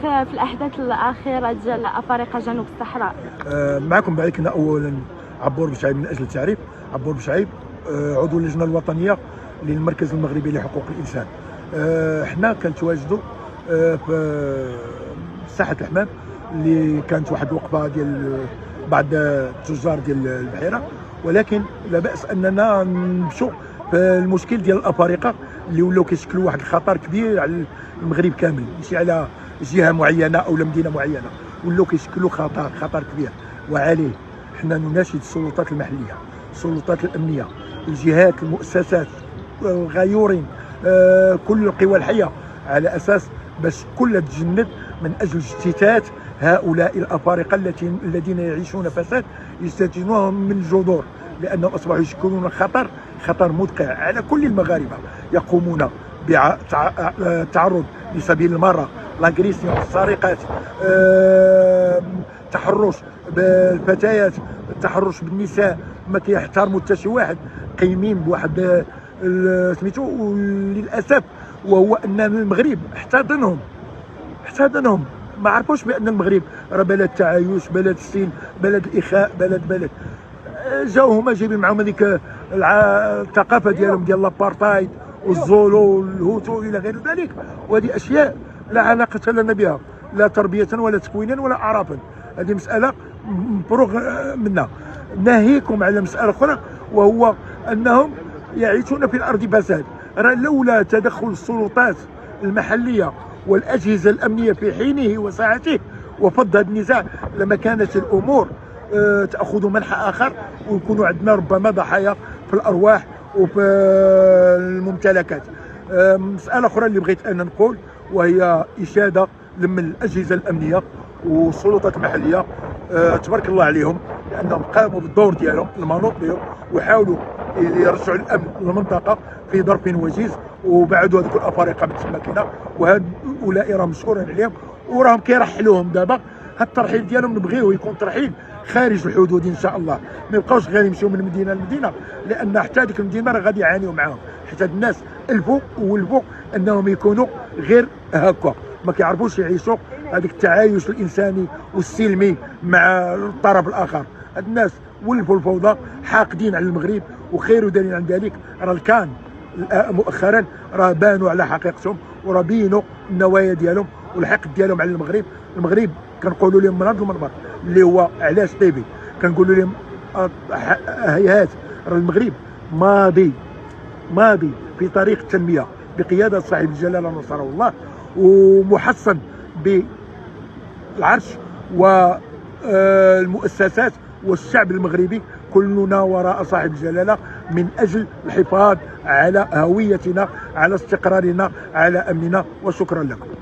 في الاحداث الاخيره ديال افارقه جنوب الصحراء؟ معكم بعيكنا اولا عبور بشعيب من اجل التعريف. عبور بشعيب، عضو اللجنه الوطنيه للمركز المغربي لحقوق الانسان. حنا كنتواجدوا في ساحه الحمام اللي كانت واحد الوقفه ديال بعض التجار ديال البحيره، ولكن لا باس اننا نمشوا في المشكل ديال الافارقه اللي ولاو كيشكلوا واحد الخطر كبير على المغرب كامل، ماشي على جهه معينه او مدينه معينه، ولاو كيشكلوا خطر كبير. وعليه حنا نناشد السلطات المحليه، السلطات الامنيه، الجهات، المؤسسات، الغيورين، كل القوى الحيه، على اساس باش كلها تجند من اجل اجتثاث هؤلاء الافارقه الذين يعيشون فساد، يستنتجونهم من الجذور، لانهم اصبحوا يشكلون خطر مدقع على كل المغاربه. يقومون بالتعرض لسبيل المراه، لاغريسيون، السرقات، تحرش بالفتيات، التحرش بالنساء، ما كيحترموا حتى شي واحد، قايمين بواحد سميتو. وللاسف وهو ان المغرب احتضنهم، ما عرفوش بان المغرب راه بلد تعايش، بلد السلم، بلد الاخاء، بلد جاو هما جايبين معاهم هذيك الثقافه ديالهم ديال لابارتايد والزولو والهوتو الى غير ذلك، وهذه اشياء لا علاقه لنا بها، لا تربيه ولا تكوينا ولا اعرافا. هذه مساله مفروغ منها. ناهيكم على مساله اخرى، وهو انهم يعيشون في الارض فساد. لولا تدخل السلطات المحليه والاجهزه الامنيه في حينه وساعته وفض هذا النزاع، لما كانت الامور تاخذ منحى اخر، ويكونوا عندنا ربما ضحايا في الارواح وفي الممتلكات. مساله اخرى اللي بغيت انا نقول، وهي اشاده من الاجهزه الامنيه والسلطات المحليه، تبارك الله عليهم، لانهم قاموا بالدور ديالهم المنوط بهم، وحاولوا يرجعوا الامن للمنطقه في ظرف وجيز، وبعدوا هذوك الافارقه من تما كاينه. وهؤلاء راهم مشكورين عليهم، وراهم كيرحلوهم دابا. هاد الترحيل ديالهم نبغيوه يكون ترحيل خارج الحدود ان شاء الله، ما يبقاوش غير يمشيو من مدينه لمدينه، لان حتى هذيك المدينه راه غادي يعانيوا معاهم، حتى الناس الفوا وولفوا انهم يكونوا غير هكا، ما كيعرفوش يعيشوا هذاك التعايش الانساني والسلمي مع الطرف الاخر. هاد الناس ولفوا الفوضى، حاقدين على المغرب، وخير دليل عن ذلك راه كان مؤخرا راه بانوا على حقيقتهم، وراه بينوا النوايا ديالهم والحقد ديالهم على المغرب. المغرب كنقولوا لهم من هذا المنبر اللي هو علاش تيفي، كنقولوا لهم هيهات، راه المغرب ماضي في طريق التنميه بقياده صاحب الجلاله نصره الله، ومحصن بالعرش والمؤسسات والشعب المغربي. كلنا وراء صاحب الجلاله من اجل الحفاظ على هويتنا، على استقرارنا، على امننا. وشكرا لكم.